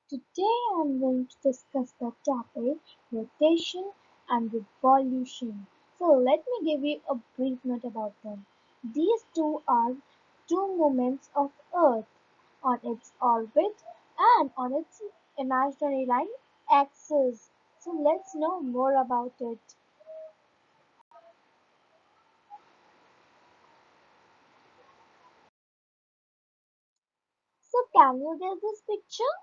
Today I'm going to discuss the topic rotation and revolution. So let me give you a brief note about them. These two are two movements of Earth on its orbit and on its imaginary line axis. So let's know more about it. So can you get this picture?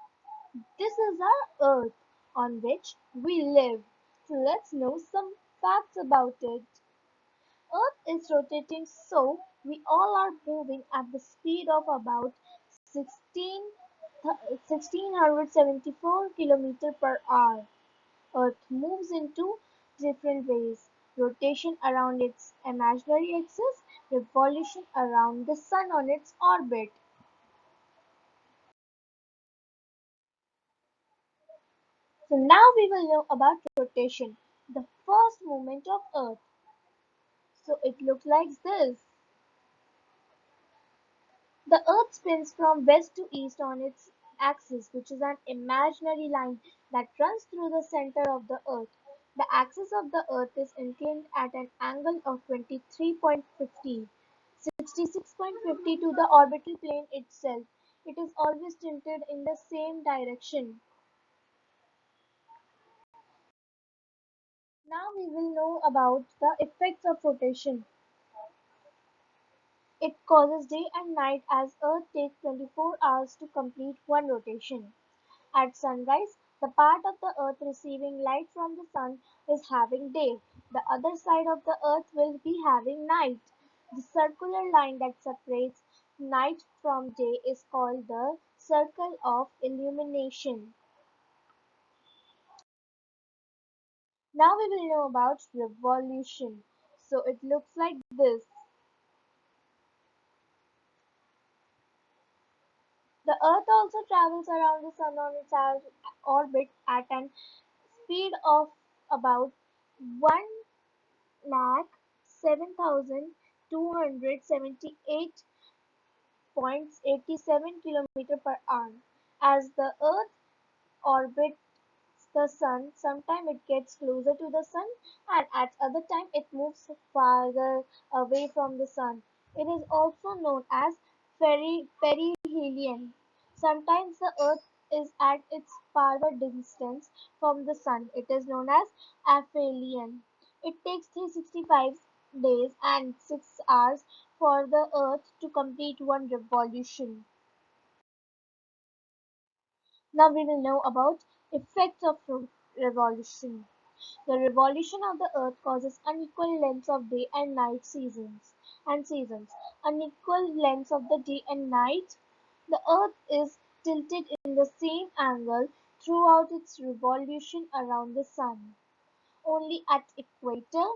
This is our Earth on which we live. So let's know some facts about it. Earth is rotating, so we all are moving at the speed of about 16, 1674 km per hour. Earth moves in two different ways: rotation around its imaginary axis, revolution around the sun on its orbit. So now we will know about rotation, the first movement of Earth. So it looks like this. The Earth spins from west to east on its axis, which is an imaginary line that runs through the center of the Earth. The axis of the Earth is inclined at an angle of 23.50, 66.50 to the orbital plane itself. It is always tilted in the same direction. Now we will know about the effects of rotation. It causes day and night as Earth takes 24 hours to complete one rotation. At sunrise, the part of the Earth receiving light from the sun is having day. The other side of the Earth will be having night. The circular line that separates night from day is called the circle of illumination. Now we will know about revolution. So it looks like this. The Earth also travels around the sun on its orbit at an speed of about 1 lakh 7,278.87 kilometer per hour. As the Earth orbits the sun, sometimes it gets closer to the sun and at other time it moves farther away from the sun. It is also known as perihelion. Sometimes the Earth is at its farther distance from the sun. It is known as aphelion. It takes 365 days and 6 hours for the Earth to complete one revolution. Now we will know about effects of revolution. The revolution of the earth causes unequal lengths of day and night seasons. Unequal lengths of the day and night. The earth is tilted in the same angle throughout its revolution around the sun. Only at equator,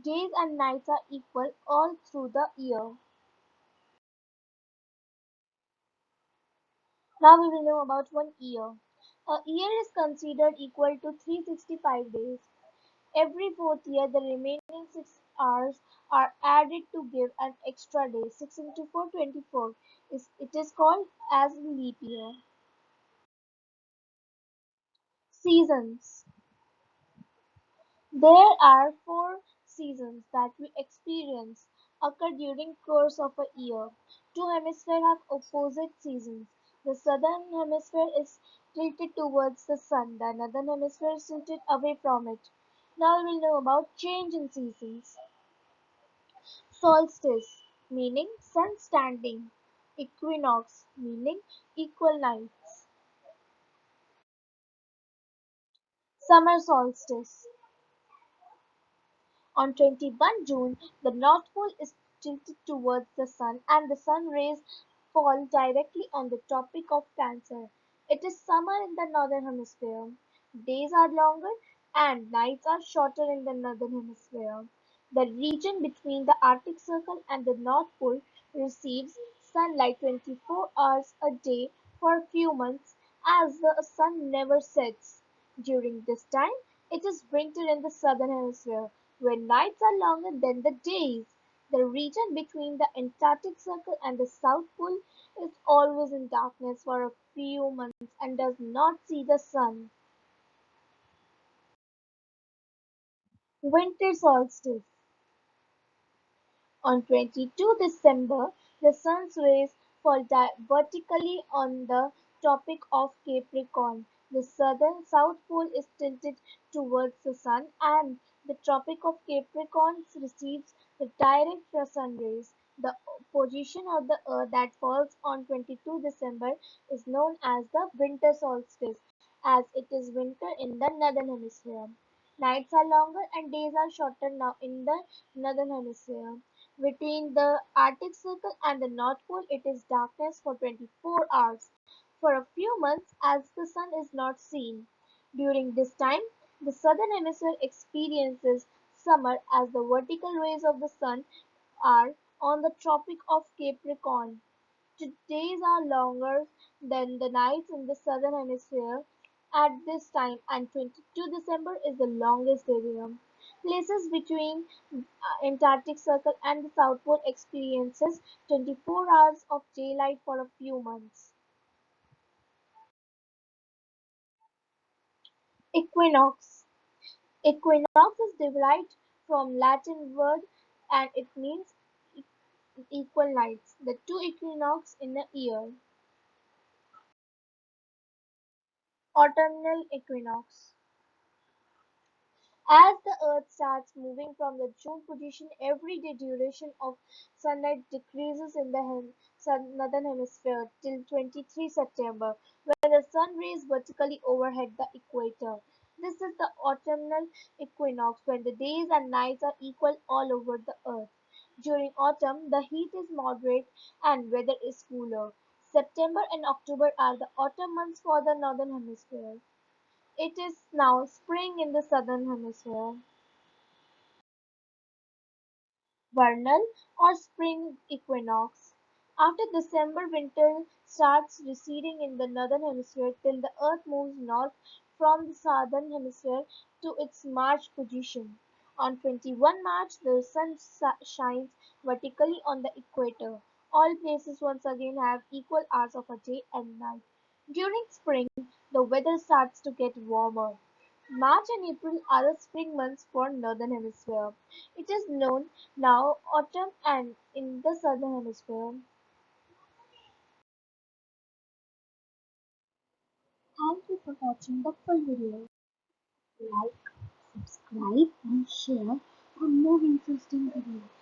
days and nights are equal all through the year. Now we will know about one year. A year is considered equal to 365 days. Every fourth year, the remaining 6 hours are added to give an extra day. 6 into 4, 24. It is called as leap year. Seasons. There are four seasons that we experience occur during course of a year. Two hemispheres have opposite seasons. The southern hemisphere is tilted towards the sun, the northern hemisphere is tilted away from it. Now we will know about change in seasons. Solstice, meaning sun standing. Equinox, meaning equal nights. Summer solstice. On 21 June, the North Pole is tilted towards the sun and the sun rays fall directly on the Tropic of Cancer. It is summer in the northern hemisphere. Days are longer and nights are shorter in the northern hemisphere. The region between the Arctic Circle and the North Pole receives sunlight 24 hours a day for a few months as the sun never sets. During this time, it is winter in the southern hemisphere, where nights are longer than the days. The region between the Antarctic Circle and the South Pole is always in darkness for a few months and does not see the sun. Winter solstice. On 22 December, the sun's rays fall vertically on the Tropic of Capricorn. The southern South Pole is tilted towards the sun, and the Tropic of Capricorn receives the direct sun rays. The position of the Earth that falls on 22 December is known as the winter solstice, as it is winter in the northern hemisphere. Nights are longer and days are shorter now in the northern hemisphere. Between the Arctic Circle and the North Pole it is darkness for 24 hours for a few months as the sun is not seen. During this time, the southern hemisphere experiences summer as the vertical rays of the sun are on the Tropic of Capricorn. Days are longer than the nights in the southern hemisphere at this time, and 22 December is the longest area. Places between Antarctic Circle and the South Pole experiences 24 hours of daylight for a few months. Equinox. Equinox is derived from Latin word and it means equal nights. The two equinox in a year. Autumnal equinox. As the Earth starts moving from the June position, every day duration of sunlight decreases in the northern hemisphere till 23 September, when the sun rays vertically overhead the equator. This is the autumnal equinox, when the days and nights are equal all over the Earth. During autumn, the heat is moderate and weather is cooler. September and October are the autumn months for the northern hemisphere. It is now spring in the southern hemisphere. Vernal or spring equinox. After December, winter starts receding in the northern hemisphere till the Earth moves north from the southern hemisphere to its March position. On 21 March, the sun shines vertically on the equator. All places once again have equal hours of a day and night. During spring, the weather starts to get warmer. March and April are the spring months for northern hemisphere. It is known now autumn and in the southern hemisphere. Thank you for watching the full video. Like, subscribe and share for more interesting videos.